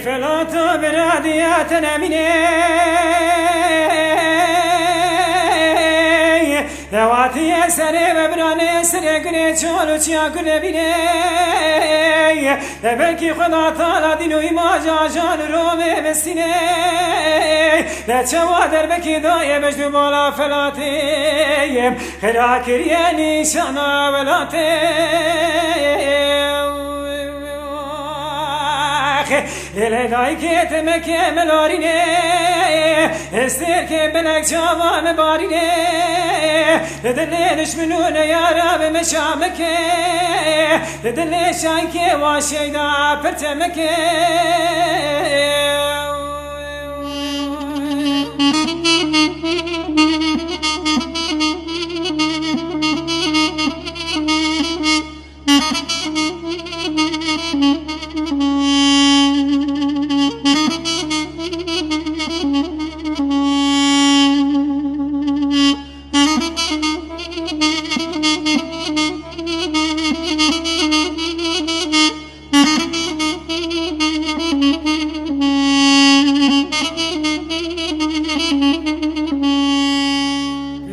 فلات براديات نميني دواتي سري ببراني سري قري چالو چيا قري بيني بلكي خدا تعالى دينو إما جاجان رومي بسيني لچوا دربكي داي مجدو بالا فلاتي خرا كرياني شانا ولاتي للهداي كتمك ملاريني استير كبلك جوان باريني لدليش منون يا رب مشامك لدليش عنك واشيدا برتمك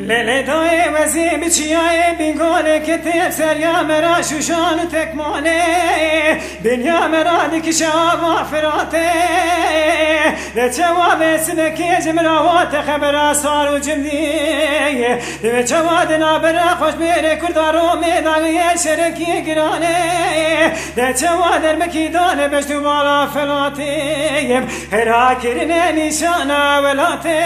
للدای وزی بچیای بینگانه که تفسر یا مرا شوشان تکمانه بینیا مرا دکشا و فراته لچوا بسنکی جمراوات خبر آسار و جمدیه لچوا دنا برا خوش میره کردارو میداغی شرکی گرانه لچوا در مکیدانه بشتو بالا فلاته هرا کرنه نیشانا ولاته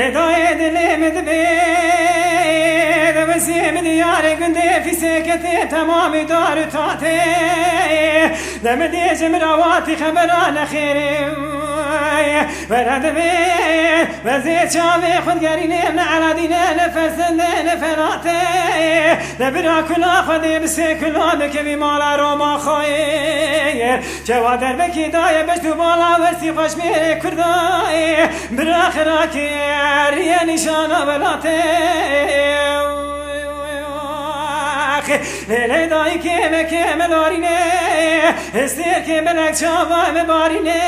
لداي دلم دبيد وسيم ديار قندي في سكتي تمام دار تاتي دم دي جمرواتي خبران خيري ورد بيد وزيد شامي خد قريني من على دينا نفسن نفراتي دبرا كلا خدي بسي كلا بكبي مالا روما خاير جوادر بكي داي بشتو بالا ورسي خوش ميري كرداي براخراكي ريا نشانا بلاتي ليلي داي كيمة كيمة لاريني استير كيمة لك شابا مباريني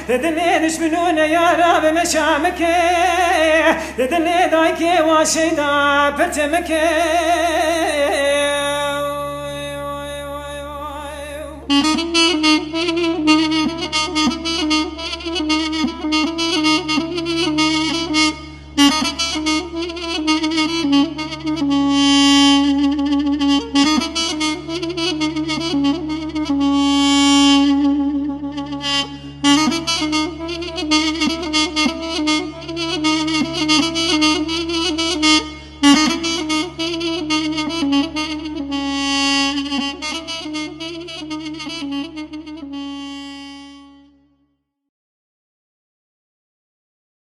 لدلي نشمنون يا رب مشامك لدلي داي كي واشيدا برتمك